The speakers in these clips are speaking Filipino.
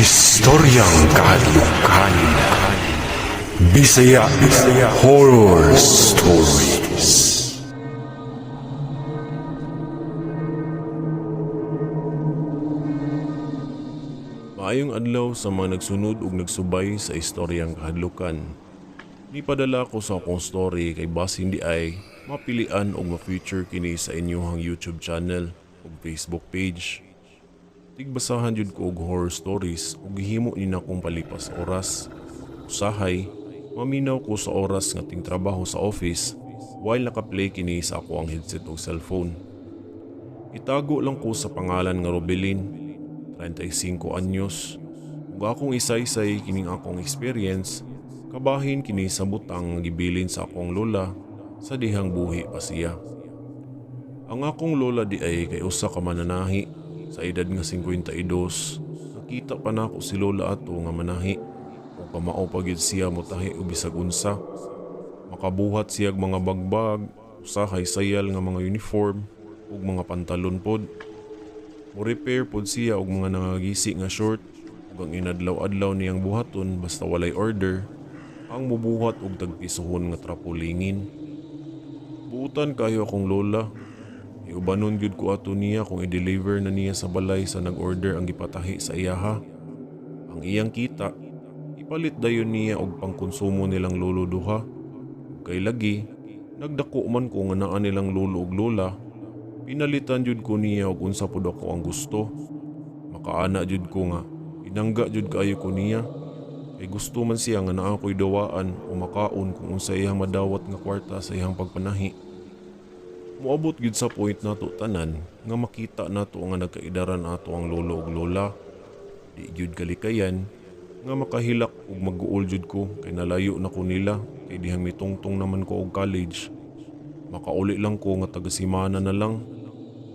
Historyang kahadlukan. Bisaya Horror Stories. Maayong adlaw sa mga nagsunod ug nagsubay sa istoryang kahadlukan. Nipadala ko sa akong story kay bas hindi ay mapilian o ma-feature kini sa inyong YouTube channel ug Facebook page. Tigbasahan jud ko og horror stories ug gihimo ni akong palipas oras. Usahay, maminaw ko sa oras nga ting trabaho sa office while naka-play kini sa ako ang headset o cellphone. Itago lang ko sa pangalan nga Robelin, 35 anyos. Ug akong isaysay kining akong experience, kabahin kini sa butang nga gibilin sa akong lola sa dihang buhi pa siya. Ang akong lola di ay kay usa ka mananahi. Sa edad nga 52, nakita pa na ako si lola ato nga manahi. O pamao pagid siya motahi o bisag unsa. Makabuhat siyag mga bagbag, usahay sayal nga mga uniform ug mga pantalon pod. Mo-repair pod siya og mga nangagisi nga short ug ang inadlaw-adlaw niyang buhaton basta walay order, ang mubuhat og tagpisuhon nga trapulingin. Buutan kayo akong lola. Iubanon gyud ko ato niya kung i-deliver na niya sa balay sa nag-order ang gipatahi sa iyaha. Ang iyang kita, ipalit dayon niya og pangkonsumo nilang lolo duha. Kay lagi, nagdako man ko nga naa nilang lolo ug lola, pinalitan jud ko niya og unsa pud ako ang gusto. Makaana jud ko nga, inangga jud kaayo ko niya. Kay gusto man siya nga naa ko'y dawaan o makaon kung unsa iyang madawat nga kwarta sa iyang pagpanahi. Moabot gyud sa point nato tanan nga makita nato nga nagkaidaran ato ang lolo ug lola. Di gyud kalikayan nga makahilak ug mag-uol jud ko kay nalayo na ko nila kay dihang mitungtong naman ko og college. Makauli lang ko nga taga-simana na lang.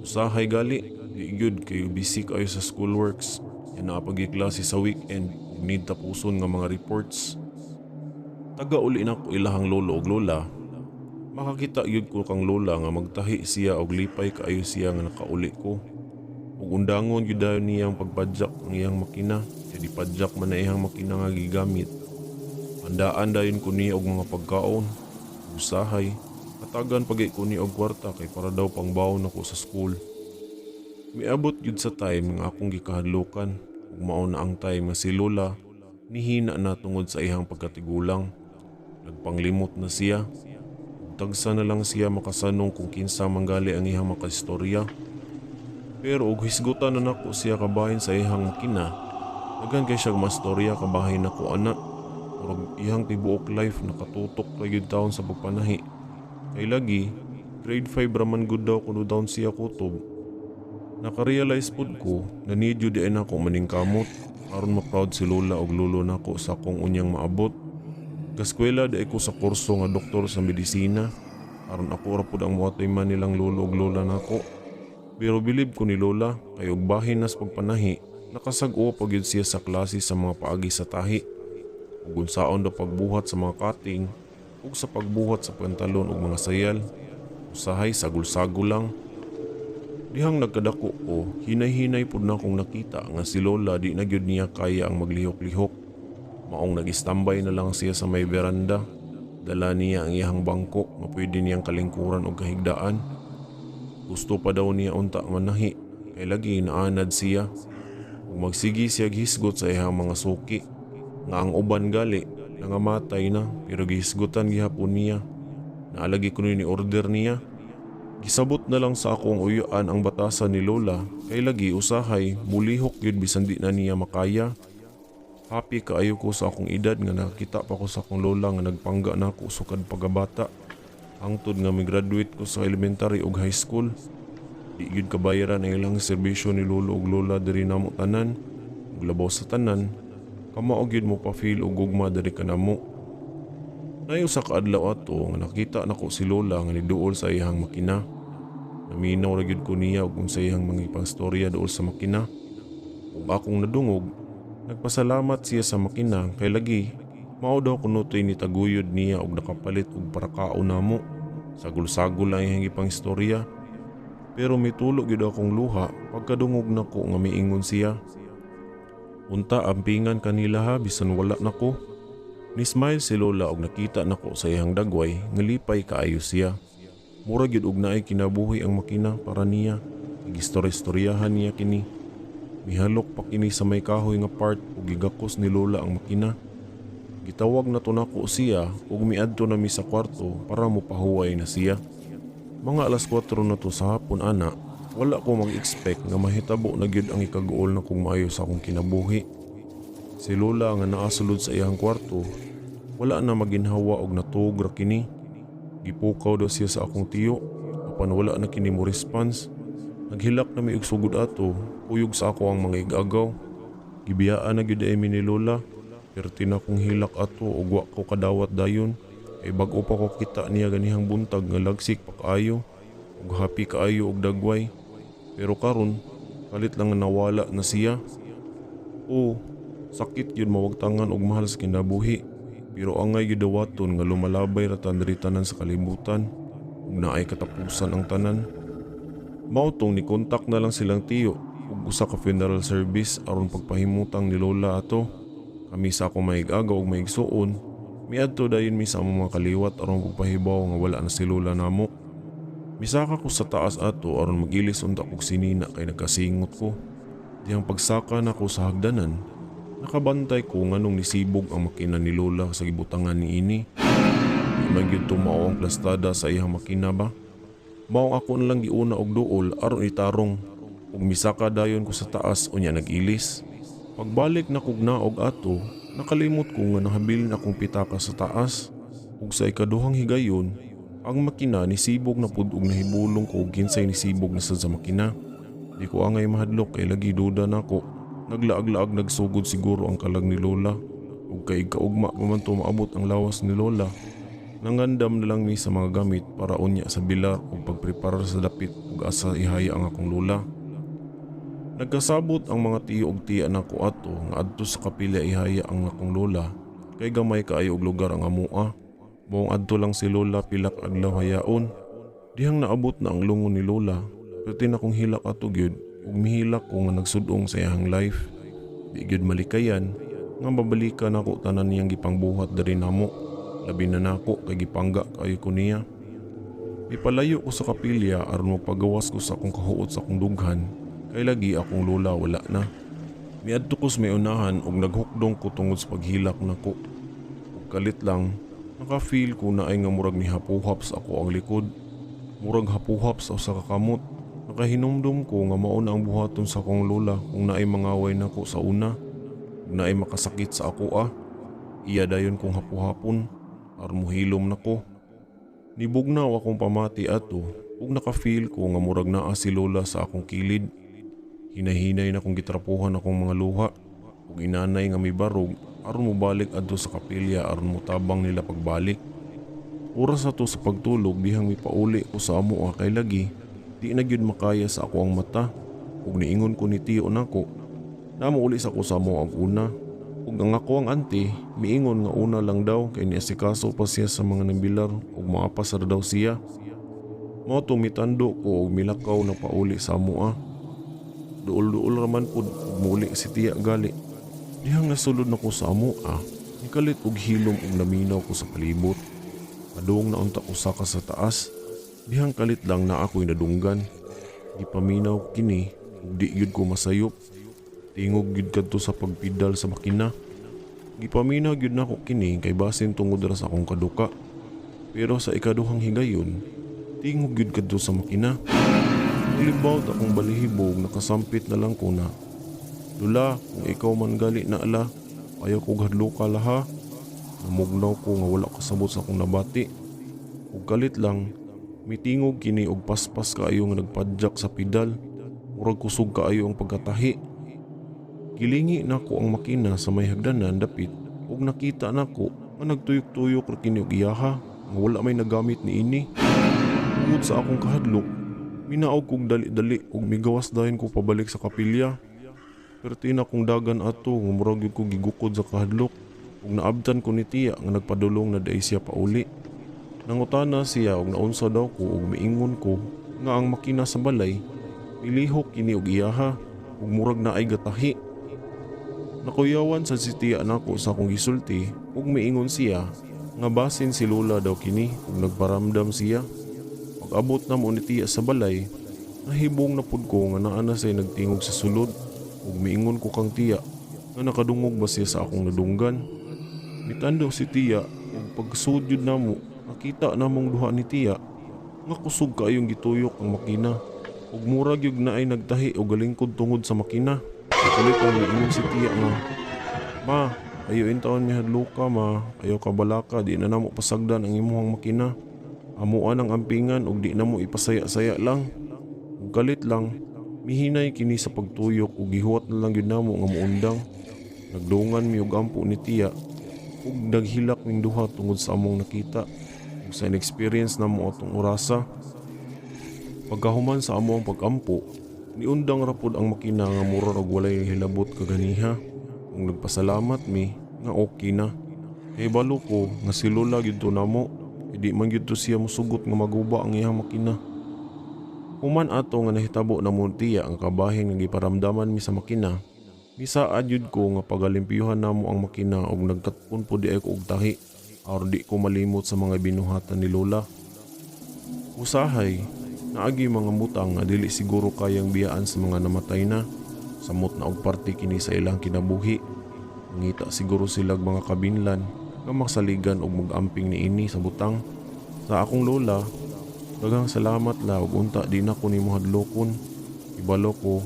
Usahay gali, di gyud kay busy kayo sa schoolworks. Yan na pag-iklase sa weekend ug need tapuson nga mga reports. Taga-uli na ko ilahang lolo ug lola. Makakita yun ko kang lola nga magtahi siya og lipay kaayo siya nga nakauli ko. Ug undangon yun dayon niyang pagpadyak ang iyang makina, kaya di padyak man na iyang makina nga gigamit. Handaan dayon ko niya og mga pagkaon, usahay, katagan pagay ko niya og kwarta kay para daw pangbaon ako sa school. Miabot yun sa time nga akong gikahadlukan, ug mao na ang time nga si lola nihina na tungod sa iyang pagkatigulang. Nagpanglimot na siya. Tagsa na lang siya makasanong kung kinsa manggali ang ihang makaistorya. Pero og hisgutan na nako siya kabahin sa ihang makina. Daghan kay siya mastorya kabahin nako ana. Murag ihang tibuok life nakatutok kay gyud taon sa pagpanahi. Kay lagi grade 5 raman gud daw kuno down siya kutob. Nakarealize pud ko na need jud ay nako maningkamot aron ma-proud si lola og lolo nako sa akong unyang maabot. Kaskwela di ako sa kurso nga doktor sa medisina aron ako ra pud ang muatay man nilang lolo ug lola nako. Pero bilib ko ni lola kay og bahin nas pagpanahi nakasag-o pa gyud siya sa klase sa mga paagi sa tahi ug unsaon daw pagbuhat sa mga cutting ug sa pagbuhat sa pantalon ug mga sayal. Usahay sagol-sagol lang. Dihang nagkadako ko, hinay-hinay pud na akong nakita nga si lola di na gyud niya kaya ang maglihok-lihok. Maong nag-istambay na lang siya sa may veranda. Dala niya ang iyang bangko na pwede niyang kalingkuran o kahigdaan. Gusto pa daw niya unta manahi kay lagi naanad siya. Ug magsigi siya hisgot sa iyang mga suki. Nga ang uban gali nangamatay na pero gihisgutan gihapon niya. Naalagi ko ni order niya. Gisabot na lang sa akong uyaan ang batasan ni lola kay lagi usahay mulihok yun bisan di na niya makaya. Happy kaayo ko sa akong edad nga nakita pa ko sa akong lola nga nagpangga na ako sukad pagabata. Hangtod nga migraduate ko sa elementary ug high school. Di gyud kabayaran ang ilang serbisyo ni lolo ug lola diri namo tanan. Ug labaw sa tanan, kamao gyud mo pa feel og gugma diri kanamo. Nayo sa kaadlaw ato nga nakita nako si lola nga niduol sa iyang makina. Naminaw ra gyud ko niya ug unsa iyang mga pangstorya duol sa makina. Ug akong nadungog, nagpasalamat siya sa makina kay lagi mao daw kuno toy nitaguyod niya og nakapalit og parakaon namo. Sagol-sagol lang iyang gipang istorya. Pero mitulog gyud akong luha pagkadungog nako nga miingon siya. Unta ampingan kanila ha bisan wala nako. Ni-smile si Lola og nakita nako sa iyang dagway nga lipay kaayo siya. Mura gyud og naay kinabuhi ang makina para niya. Gigistorya-istoryahan niya kini. Mihalok pa kini sa may kahoy nga part ug gigakos ni Lola ang makina. Gitawag na to nako siya ug miadto na mi sa kwarto para mopahuway na siya. Mga alas 4 na to sa hapon ana, wala ko mag-expect nga mahitabo na gyud ang ikaguol na kung maayo sa akong kinabuhi. Si Lola nga naasulod sa iyang kwarto, wala na maginhawa og natuog ra kini. Gipukaw daw siya sa akong tiyo, apan wala na kini mo response. Naghilak na mi og sugod ato, uyog sa ako ang mga igagaw. Gibiyaan na gyud ay mi ni Lola, pero tinakong hilak ato og wa ko kadawat dayon. Ay bag-o pa ko kita niya ganihang buntag nga lagsik pa kaayo, ug happy kaayo og dagway. Pero karon, kalit lang nga nawala na siya. Oo, sakit yun mawagtangan og mahal sa kinabuhi. Pero angay gyud dawaton nga lumalabay ra diri tanan sa kalibutan ug naay katapusan ang tanan. Mao tong ni-contact na lang silang tiyo ug usa ka funeral service aron pagpahimutang ni Lola ato. Kami sa akong maig-agaw ug maigsuon, miadto dayon mi sa among mga kaliwat aron pagpahibaw nga wala na si Lola namo. Misaka ko sa taas ato aron magilis unta kog sinina kay nagkasingot ko. Diyang pagsaka na ko sa hagdanan, nakabantay ko nganong nisibog ang makina ni Lola sa gibutangan ni ini. Di man gyud tumao ang plastada sa iyang makina ba? Mao ako na lang giuna og duol aron itarong. Ug misaka dayon ko sa taas unya nag-ilis. Pagbalik na kog naog ato, nakalimot ko nga nahabilin akong pitaka sa taas. Ug sa ikaduhang higayon, ang makina nisibog na pud ug nahibulong ko og kinsay nisibog na sa makina. Di ko angay mahadlok kay lagi duda nako. Naglaag-laag nagsugod siguro ang kalag ni Lola. Ug kay kaugma pa man to maabot ang lawas ni Lola. Nangandam na lang mi sa mga gamit para unya sa bilar ug pagpreparar sa dapit ug asa ihaya ang akong Lola. Nagkasabot ang mga tiyo ug tiya nako ato nga adto sa kapila ihaya ang akong Lola kay gamay kaayo og lugar ang amoa. Buong adto lang si Lola pilak adlaw hayaon. Dihang naabot na ang lungon ni Lola, pero tinakong hilak ato gyud ug mihilak ko nga nagsudong sa iyang life. Di gyud malikayan nga babalikan ako tanan niyang gipangbuhat diri namo. Labi na nako kay gipangga kayo ko niya. Ipalayo ko sa kapilya aron magpagawas ko sa akong kahuot sa akong dughan kay lagi akong Lola wala na. Miadto ko sa may unahan ug naghukdong ko tungod sa paghilak nako. Ug kalit lang naka-feel ko na ay nga murag ni hapuhap sa ako ang likod. Murag hapuhap sa usa ka kamot. Nakahinumdum ko nga mao na ang buhaton sa akong Lola kung naay mangaway nako sa una. Kung naay makasakit sa ako iya dayon kong hapuhapon aron mohilom nako. Nibugnaw akong pamati ato ug naka-feel ko nga murag naa si Lola sa akong kilid. Hinahinay na kong gitrapuhan akong mga luha ug inanay nga may barog aron mobalik adto sa kapilya aron motabang nila pagbalik. Oras ato sa pagtulog dihang mipauli ko sa amo kay lagi di na gyud makaya sa ako ang mata ug niingon ko ni tiyo nako na mauli sa ako sa amo ang una ug ang ako ang auntie miingon nga una lang daw kay niasikaso pa siya sa mga nabilar ug maapas ra daw siya. Mao tumitando ko ug milakaw na pauli sa amo Duol-duol raman pud ug muli si tiya gali. Dihang nasulod na ko sa amo nikalit og hilom ug naminaw ko sa palibot. Padung na unta ko saka sa taas. Dihang kalit lang na ako'y nadunggan. Gipaminaw ko kini ug di gyud ko masayop. Tingog gyud kadto sa pagpidal sa makina. Gipaminaw gyud nako kini kay basin tungod ra sa akong kaduka. Pero sa ikaduhang higayon, tingog gyud kadto sa makina. Nilibawt akong balihibog nakasampit na lang ko na. Lula, kung ikaw man gali na ala, ayaw ko hadlo ka laha. Namugnaw ko nga wala kasabot sa akong nabati. Ug kalit lang, mitingog kini og paspas kaayo nga nagpadyak sa pedal. Murag kusog kaayo ang pagkatahi. Gilingi nako ang makina sa may hagdanan dapit ug nakita nako nga nagtuyok-tuyok ra kini og iyaha nga wala may nagamit ni ini. Tungod sa akong kahadlok, minaog kog dali-dali ug migawas dayon ko pabalik sa kapilya. Pero tinakong dagan ato nga murag gyud ko gigukod sa kahadlok ug naabtan ko ni tiya nga nagpadulong na dai siya pauli. Nangutana siya ug naunsa daw ko ug miingon ko nga ang makina sa balay milihok kini og iyaha ug murag naay gatahi. Nakuyawan sa si tiya nako sa akong gisulti ug miingon siya nga basin si lola daw kini ug nagparamdam siya. Pag-abot na mo ni tiya sa balay, nahibong na pud ko nga naa na say nagtingog sa sulod ug miingon ko kang tiya nga nakadungog ba siya sa akong nadunggan. Mitandaw si tiya ug pagsudyod namo nakita namong duha ni tiya nga kusog kaayong gituyok ang makina ug murag yug na ay nagtahi og galingkod tungod sa makina. Kulit ang miingon si tiya nga, "Ma, ayo intawon mi hadluka ma, ayaw ka balaka, di na namo pasagdan ang imuhang makina. Amuan ang ampingan ug di namo ipasaya-saya lang." Ug kalit lang, mihinay kini sa pagtuyok ug gihuwat na lang gyud namo nga muundang. Nagdungan mi og ampo ni tiya ug naghilak ming duha tungod sa among nakita ug sa experience namo atong orasa. Pagkahuman sa among pag-ampo, niundang rapod ang makina nga mura og walay hilabot kaganiha ug nagpasalamat mi nga okay na. Kay balo ko nga si lola gyud to namo, di man gyud to siya mosugot nga maguba ang iyang makina. Human ato nga nahitabo na mo tiya ang kabahin nga giparamdaman mi sa makina, misaad yun ko nga pagalimpyuhan namo ang makina ug nagtatpon po di ay ko og tahi aron di ko malimot sa mga binuhatan ni lola. Usahay, naagi mga mutang nga dili siguro kayang biyaan sa mga namatay na. Samot na og parte kini sa ilang kinabuhi. Ngita siguro silag mga kabinlan nga magsaligan og mag-amping niini sa butang. Sa akong lola, daghang salamat la ug unta di na ko nimo hadlokon. Ibalo ko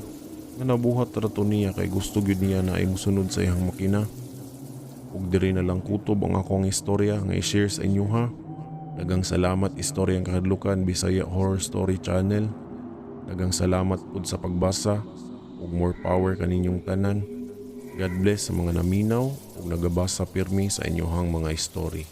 nga nabuhat rato niya kay gusto gyud niya na ay musunod sa iyang makina. Ug diri na lang kutob ang akong istorya nga i-share sa inyo ha. Daghang salamat Istoryang Kahadlukan Bisaya Horror Story Channel. Daghang salamat pud sa pagbasa ug more power kaninyong tanan. God bless sa mga naminaw ug nagabasa pirmi sa inyohang mga istorya.